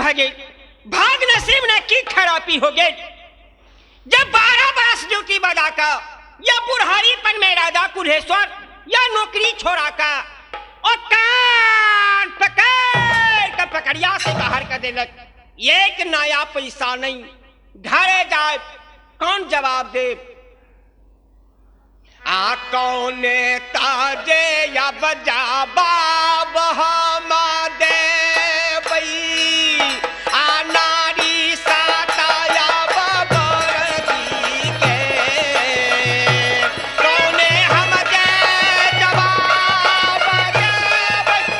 भगे भाग नसीब ने की खराबी हो गई। जब 12 बरस ड्यूटी बजा का या बुढ़ारीपन में राजा कुल्हेश्वर या नौकरी छोड़ा का और कान पकड़ कर पकड़िया से बाहर कर देलक। एक नया पैसा नहीं, घरे जाए कौन जवाब दे? आ कौन ताजे या बजा बाब हम दे बई आ नारी साता या बबरदी के कौन हम दे जवाब दे बई।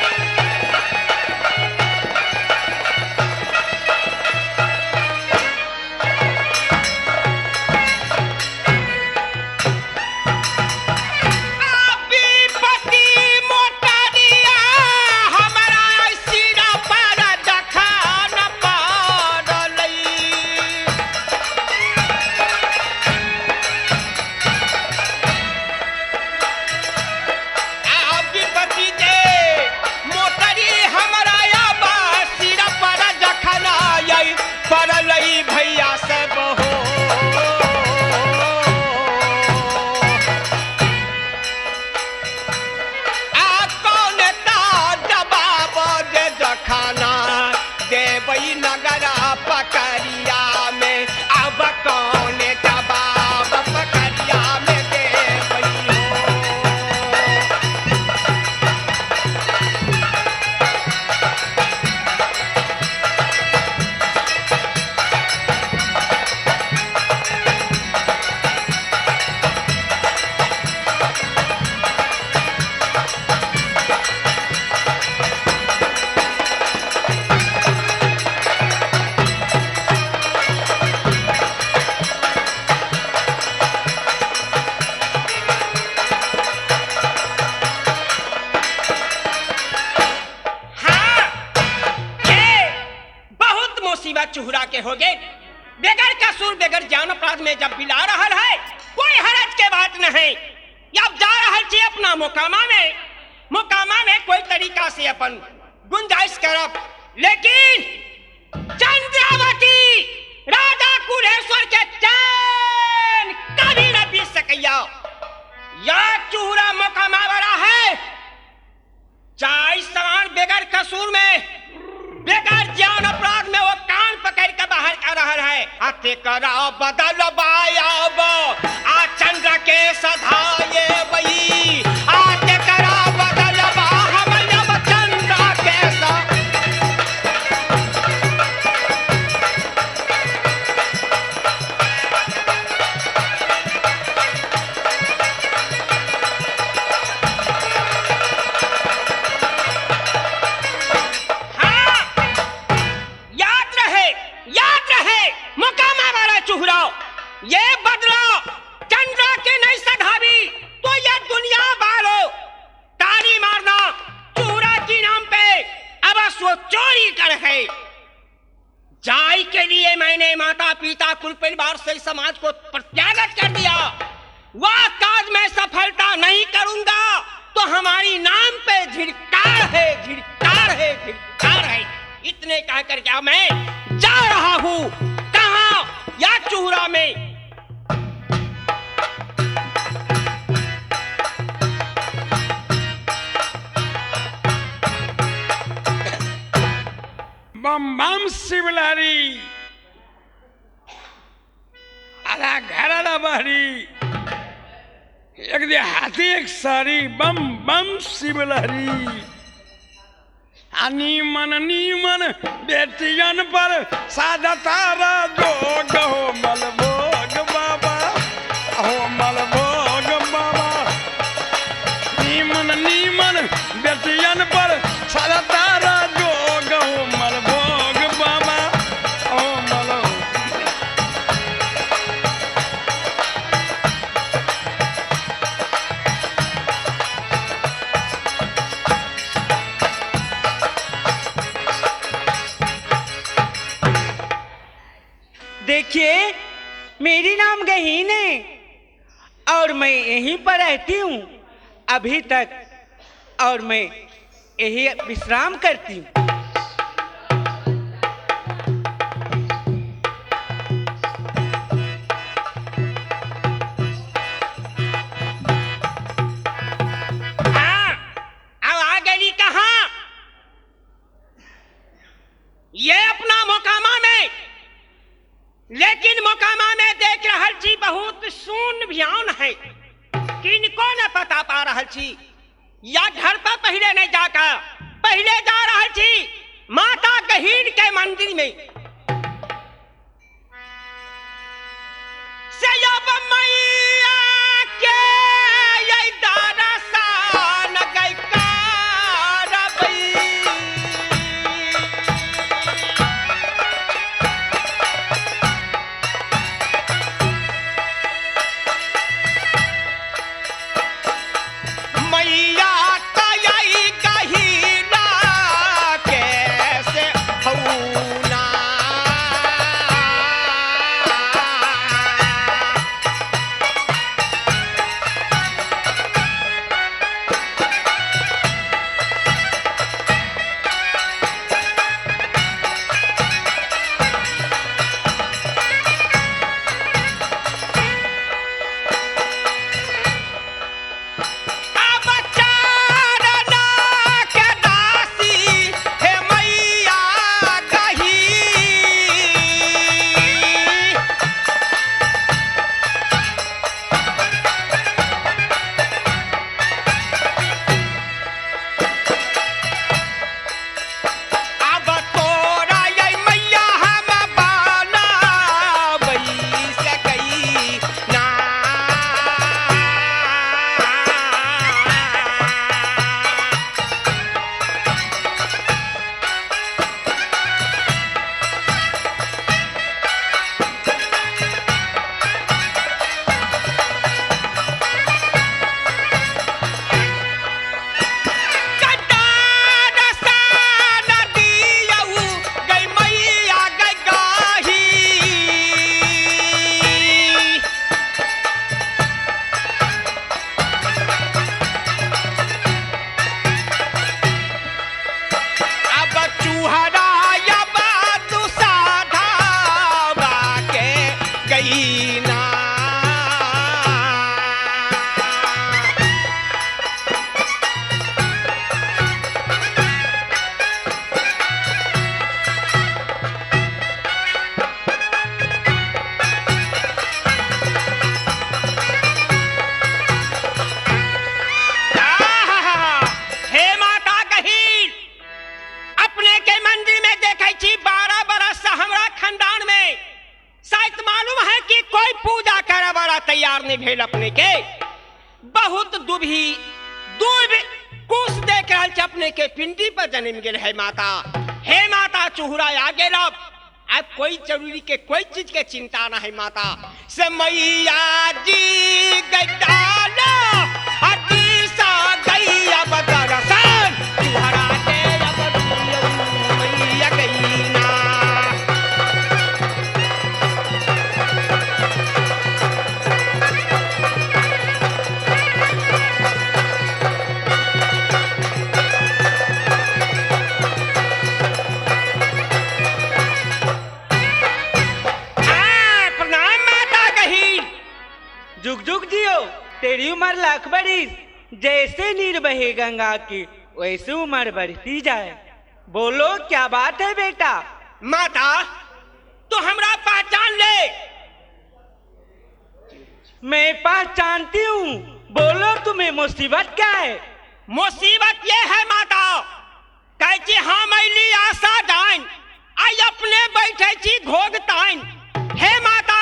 चुहरा के हो गए बेगर कसूर बेगर जान अपराध में जब बिला रहा है कोई हरज के बात नहीं। अब जा रहा थी अपना मुकामा में कोई तरीका से अपन गुंजाइश करब, लेकिन चंद्रावती राजा कुल्हेश्वर के चैन कभी न पी सकैया। या चूरा मुकामा वाला है चाय समान बेगर कसूर में बेगर जान अपराध में वो कान पकड़ के बाहर आ रहा है। आते करा बदल बायाब आ चंद्र के सधाये बई आते करा बदल बा हम अब चंद्र के ये बदलो चंद्रा के नहीं सधावी तो ये दुनिया बालो ताली मारना चूरा की नाम पे अब वो चोरी कर है। जाय के लिए मैंने माता पिता कुल परिवार से समाज को प्रत्यागत कर दिया। वह काज में सफलता नहीं करूंगा तो हमारी नाम पे झिड़कार है, झिड़कार है, झिड़कार है। इतने कह करके मैं जा रहा हूँ। कहाँ? या चूरा में। बम बम शिवलारी आला घराला बारी एक दे हाथी एक सारी बम बम शिवलारी नीमन बेटियन पर साधा तारा जोग हो मलभोग बाबा हो मलभोग बाबा नीमन बेटियन पर साधा तारा जोग हो मलभोग बाबा हो मल। देखिए मेरी नाम गहीन है और मैं यहीं पर रहती हूँ अभी तक और मैं यही विश्राम करती हूँ। लेकिन मोकामा में देख रहल छी बहुत सुन भियान है, किनको न पता पा रहल छी, या घर पर पहले नहीं जाकर पहले जा रहल छी माता गहीर के मंदिर में। सयब मैया के ये दरसान गई कारबई। मैया तयई गहीना कैसे हौना। अब चारना के दासी हे मैया गही। अब तोरा ये मैया हम बनाबै सकई ना। कटार सा नदियऊ गई मैया गई गाही। अब चूहरा या बातु साधावा के गई ना। आहा! हे माता गहीर, अपने के मंदिर में देखे छी 12 बरस से हमरा खानदान में शायद मालूम है कि कोई पूजा करे वाला तैयार नहीं भेल अपने के। बहुत दुभी दूब कुश देख रहल छी अपने के पिंडी पर जन्म गेल है माता। हे माता चुहरा आ गेल, अब कोई जरूरी के कोई चीज के चिंता ना है माता। से मैया जी गैडाला अति सा गई अब दरसन चुहरा के अब दियो मैया गई ना। प्रणाम माता गहीर। जुग जुग जियो, तेरी उम्र लाख बरिस। जैसे नीर बहे गंगा की वैसे उम्र बढ़ती जाए। बोलो क्या बात है बेटा? माता तो हमरा पहचान ले। मैं पहचानती हूँ, बोलो तुम्हें मुसीबत क्या है? मुसीबत ये है माता, कहती हम अली आशा डाइन आई अपने बैठे छी घोगताइन। हे माता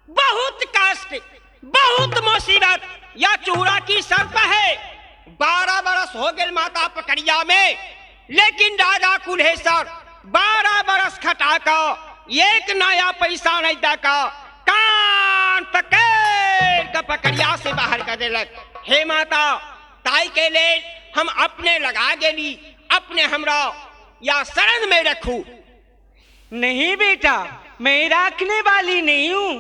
बहुत कष्ट बहुत मुसीबत या चूड़ा की सर पर है। 12 बरस हो गए माता पकड़िया में, लेकिन राजा कुल्हेश्वर 12 बरस खटा कर एक नया पैसा नहीं देका कान पकड़ कर पकड़िया से बाहर कर देलक। हे माता ताई के ले हम अपने लगा गेली, अपने हमरा या शरण में रखू। नहीं बेटा, मैं रखने वाली नहीं हूँ,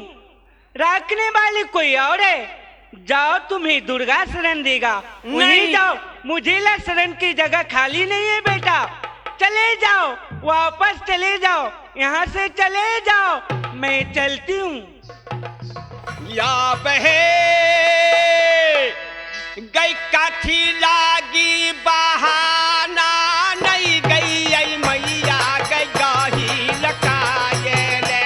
रखने वाली कोई और है। जाओ, तुम्हें दुर्गा शरण देगा। नहीं जाओ, मुझे ला शरण की जगह खाली नहीं है बेटा। चले जाओ, वापस चले जाओ, यहाँ से चले जाओ, मैं चलती हूँ। या बहे गई काठी लागी बहाना नहीं गई आई मैया गई गाही लकाये ले।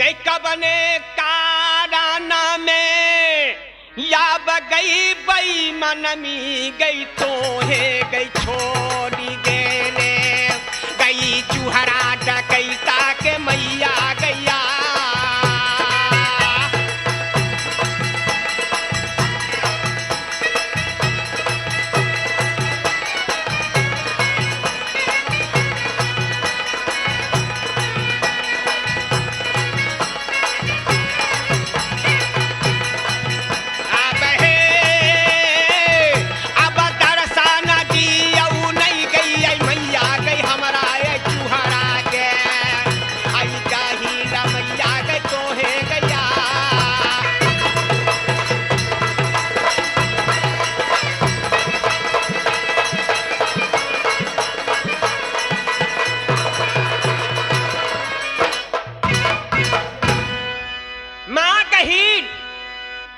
ये कबने काराना में या बगई बई मनमी गई तो है गई छोड़ी गेले गई चूहरा डकैता के मैया गैया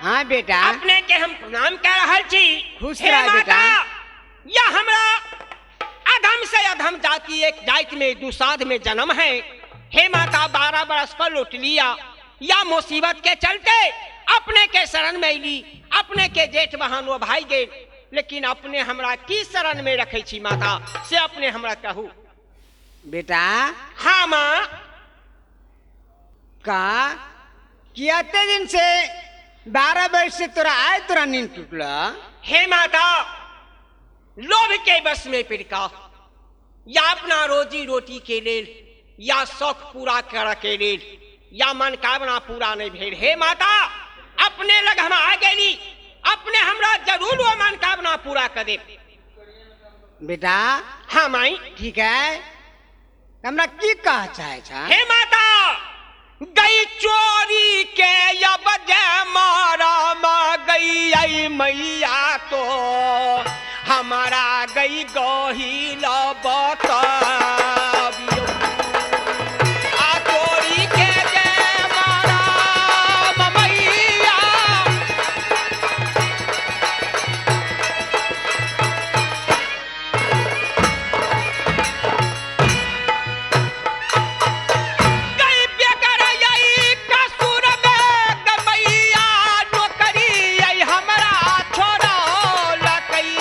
हाँ बेटा अपने के हम प्रणाम कर रहल छी। खुश हे रह माता, बेटा। या हमरा अधम से अधम जाति एक जाति में दुसाध में जन्म है। हे माता 12 बरस पर लौट लिया या मुसीबत के चलते अपने के शरण में ली अपने के जेठ बहन वो भाई गे लेकिन अपने हमरा की शरण में रखे छी माता से अपने हमरा कहू। बेटा हाँ माँ का कियाते दिन से 12 वर्ष से तोरा आए तोरा नींद टूटला। हे माता लोभ के बस में पिड़का या अपना रोजी रोटी के लेल या शौक पूरा कर के लेल या मनोकामना पूरा नहीं भेल। हे माता अपने लग हम आ गेली अपने हमरा जरूर वो मनोकामना पूरा कर दे। बेटा हाँ माई ठीक है हमरा की कह चाहे छा। हे माता गई चोरी के या बजे मारा मा गई आई मैया तो हमारा गई गही लबता आ चोरी के जे मारा मा मैया गई बेकर यही कसूर में गमैया नौकरी यही हमरा छोड़ा लकई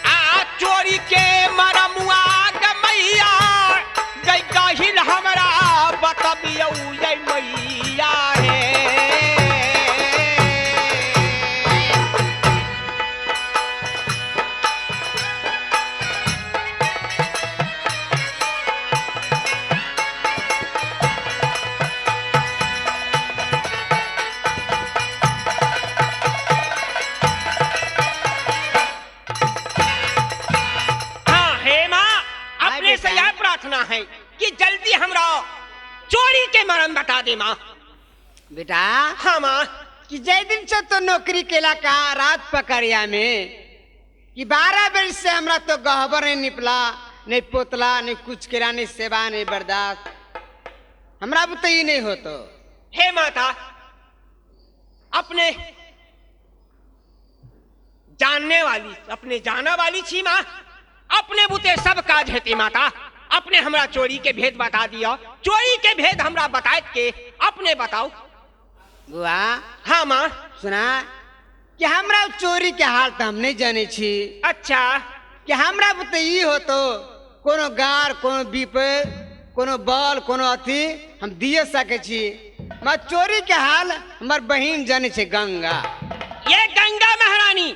आ चोरी के मरमुआ गमैया गई गहिल हमरा बतबियौ ये मैया है। हाँ हे माँ अपने से बेटा। यह प्रार्थना है कि जल्दी हमरा चोरी के मरम बता दे माँ। बेटा हाँ माँ कि जय दिन से तो नौकरी केला का रात पकड़िया में कि 12 वर्ष से हमरा तो गहबर नहीं निपला नहीं पोतला नहीं कुछ केला नहीं सेवा नहीं बर्दाश्त हमरा तो ये नहीं हो तो। हे माता अपने जानने वाली अपने जाना वाली छी माँ अपने बुते सब काज हेती माता अपने हमरा चोरी के भेद बता दिया चोरी के भेद हमरा बताए के अपने बताओ। बुआ हाँ माँ सुना कि हमरा चोरी के हाल तो हम नहीं जाने छी अच्छा कि हमरा बुते ये हो तो कोनो गार कोनो बीप कोनो बल कोनो अथी हम दिए सके छी मैं चोरी के हाल हमार बहन जाने छे गंगा। ये गंगा महारानी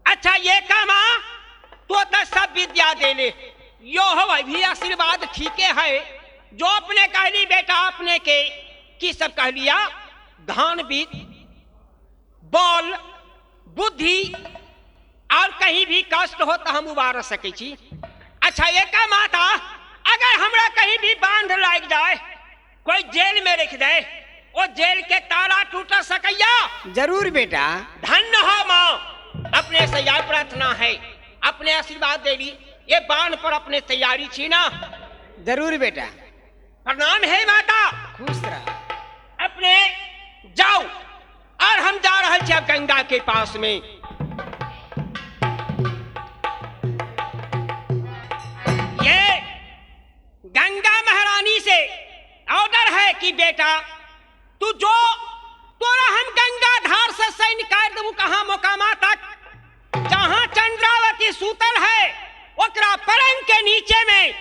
अच्छा ये का माँ तो सब विद्या दे ले यो हो भी आशीर्वाद ठीक है जो अपने कहली बेटा अपने के की सब कह लिया धान बीत बल बुद्धि और कहीं भी कष्ट हो तो हम उबार सके छी। अच्छा ये का माता अगर हमरा कहीं भी बांध लग जाए कोई जेल में रख दे वो जेल के ताला टूट सकैया। जरूर बेटा धन्य हो माँ अपने से यह प्रार्थना है अपने आशीर्वाद दे ली ये बांध पर अपने तैयारी छी ना। जरूर बेटा प्रणाम है माता खुश रह। अपने जाओ और हम जा रहे थे अब गंगा के पास में। कि बेटा तू जो तोरा हम गंगा धार से सैन्य कर देबू कहाँ मोकामा तक जहाँ चंद्रावती सूतल है ओकरा पलंग के नीचे में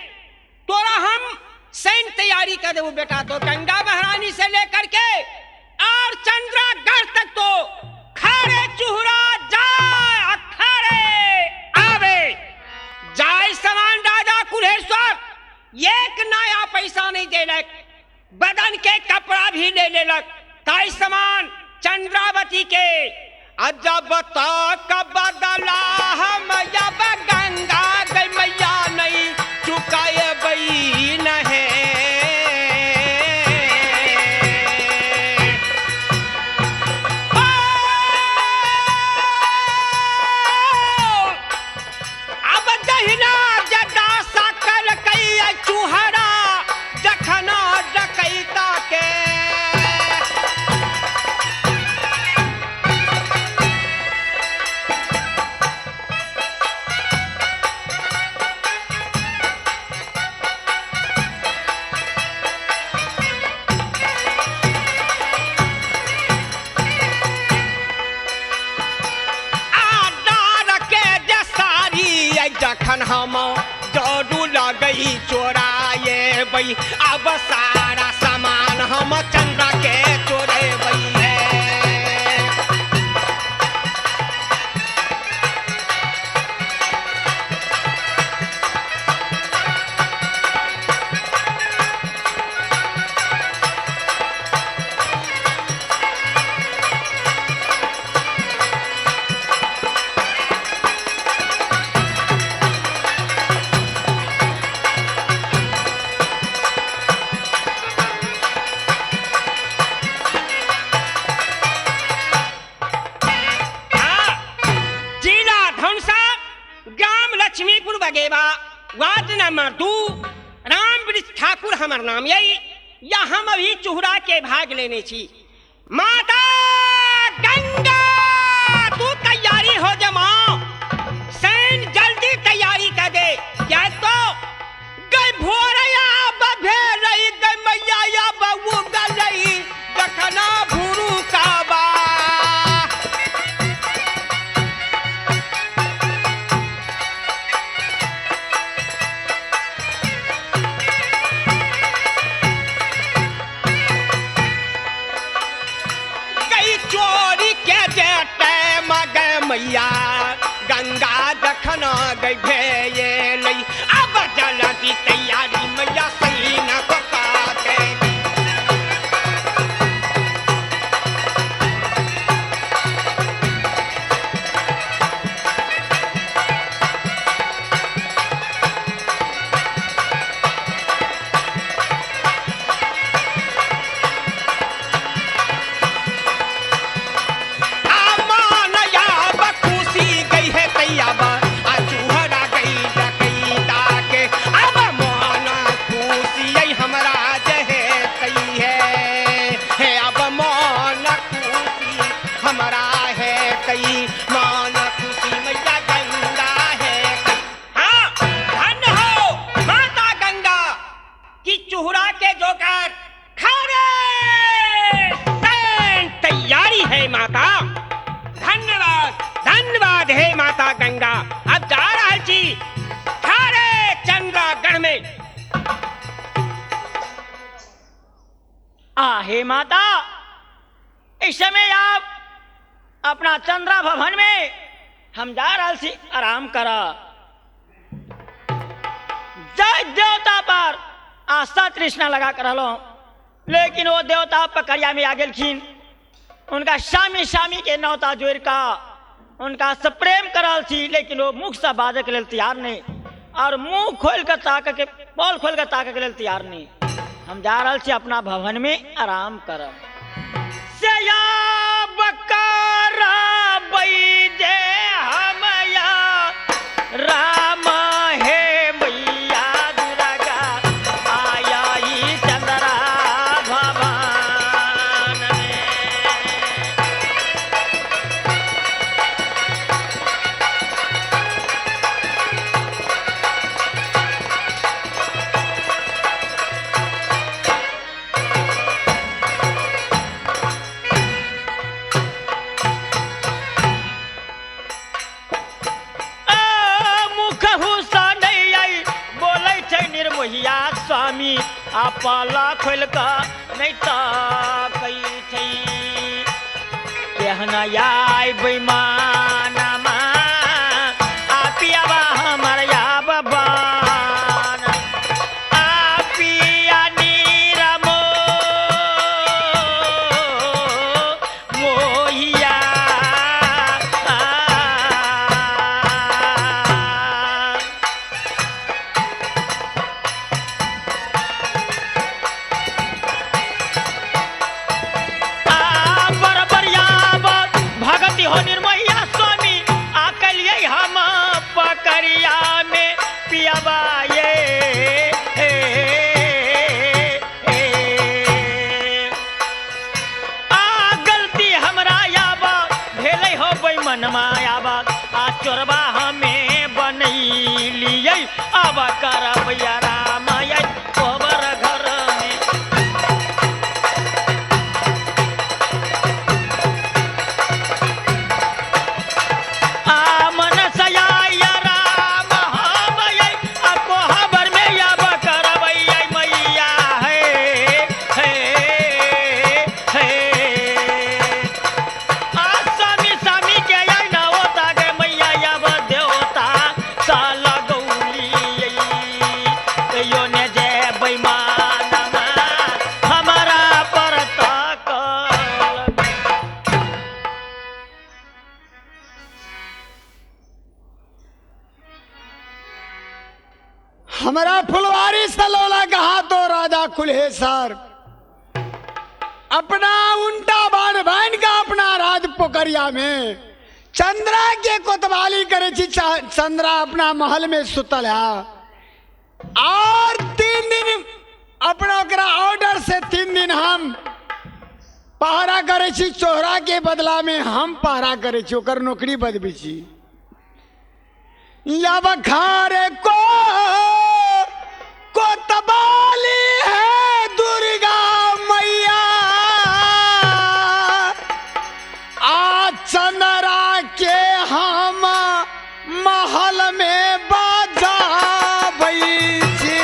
तोरा हम सैन्य तैयारी कर देबू बेटा। तो गंगा महारानी से लेकर के और चंद्रागढ़ तक तो खारे चूहरा जाए अखाड़े आवे जाय समान राजा कुल्हेश्वर एक नया पैसा नहीं देलक बदन के कपड़ा भी ले लेलक ताई समान चंद्रावती के अजब तक बदला हम जब गंगा गई मैया नहीं चुकाए बई नहीं अब दहिना जदा सकल कई चूहरा जखना डकैता के जखन हम दौड़ू लगई चोराए बई अब सारा सामान हम चंद्रा के चोरे बई लक्ष्मीपुर बगेवा वार्ड नंबर 2 रामवृक्ष ठाकुर हमर नाम यही या हम अभी चूहरा के भाग लेने छी। माता गंगा तू तैयारी हो जमा सैन जल्दी तैयारी कर दे क्या तो गई भोरया बभे रही गई मैया या बबू गई जखना भूरू काबा चोरी के जेटे मगे मैया गंगा दखना गई भेये लई अब जल्दी तैयारी मैया सही न पकाते माता धन्यवाद धन्यवाद हे माता गंगा। अब जा रहा जी खारे चंद्रागढ़ में। हे माता इस समय आप अपना चंद्रा भवन में हम जा रहा सी आराम करा जय देवता पर आस्था तृष्णा लगा कर लो लेकिन वो देवता पकड़िया में आ गेलखिन उनका शामी शामी के नौता जोड़ का उनका से प्रेम करल थी लेकिन वो मुख से बाजे के लिए तैयार नहीं और मुंह खोल कर ताक के पोल खोल कर ताक के लिए तैयार नहीं। हम जा रहा थी अपना भवन में आराम कर राम हे मैया दुर्गा आया ही चंद्रा भवन में। आ पाला खोल का नहीं ताकई थई कहना याय बेईमाना मा आ पियावा हमर या बाबान आ पिया नीरमो मोहिया हो निर्मैया स्वामी आकलिए हम पकड़िया में पियाबा ये आ गलती हमरा याबा भेलै हो बेईमनमा याबा आ चोरबा हमें बनैलिए अब करब या राम ये ओबर घर में हमारा फुलवारी सलोला कहा तो राजा कुल्हेसर अपना उल्टा बाण बांध का अपना राज पोखरिया में चंद्रा के कोतवाली करे छी चंद्रा अपना महल में सुतल है और 3 दिन अपना ओकरा ऑर्डर से 3 दिन हम पहरा करे छी चोहरा के बदला में हम पहरा करे छी ओकर नौकरी बदबी छी या बखारे कोतवाली है दुर्गा मैया आ चंद्रा के हम महल में बजाबै छी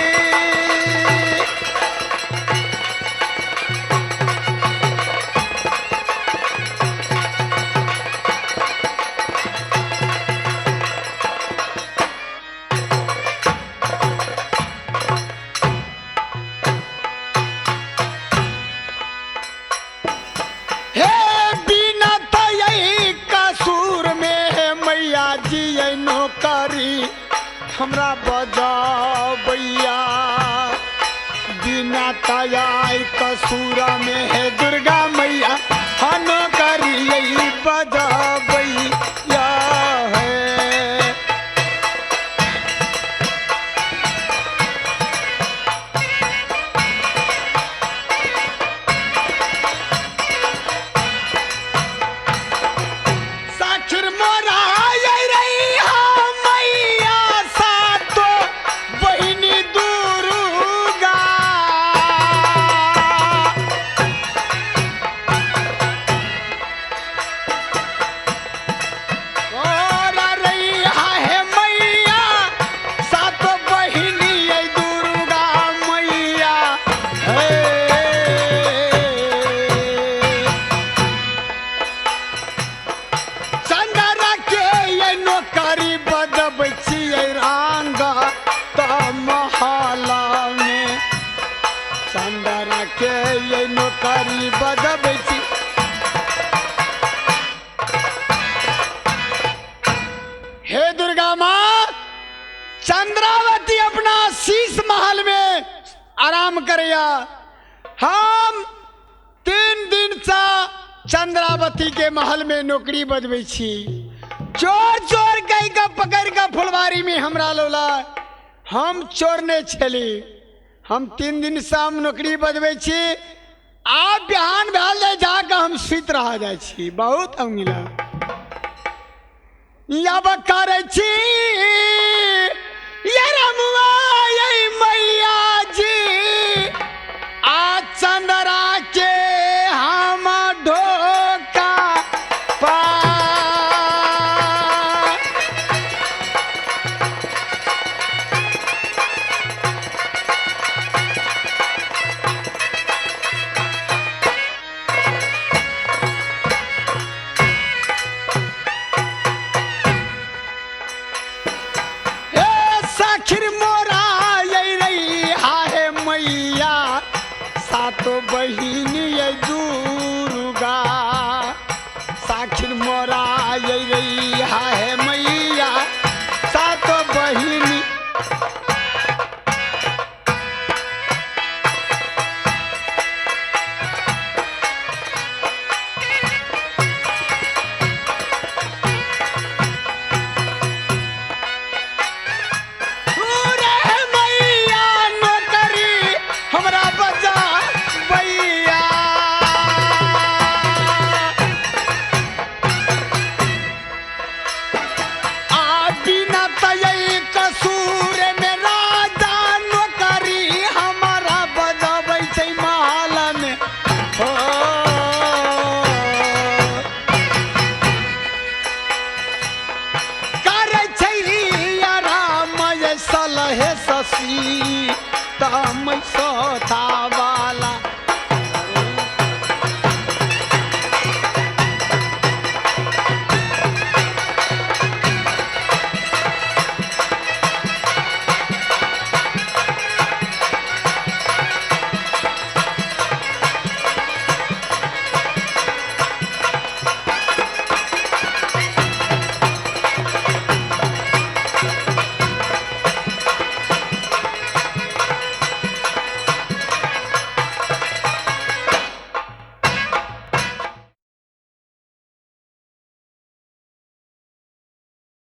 हमरा बजाबैया बिना तैयार कसूरा में है दुर्गा मैया हन करिए बजाबैया है साखिर मोरा नौकरी बदबै छी हे दुर्गा माँ चंद्रावती अपना शीश महल में आराम करैया हम 3 दिन से चंद्रावती के महल में नौकरी बदबै छी चोर चोर कह के पकड़ के फुलवारी में हमरा लोला हम चोर नहीं छली हम 3 दिन से हम नौकरी बदबै छी आप बिहान भेल जाए जाके हम सुत रह जाए छी बहुत अंगिला या करे छी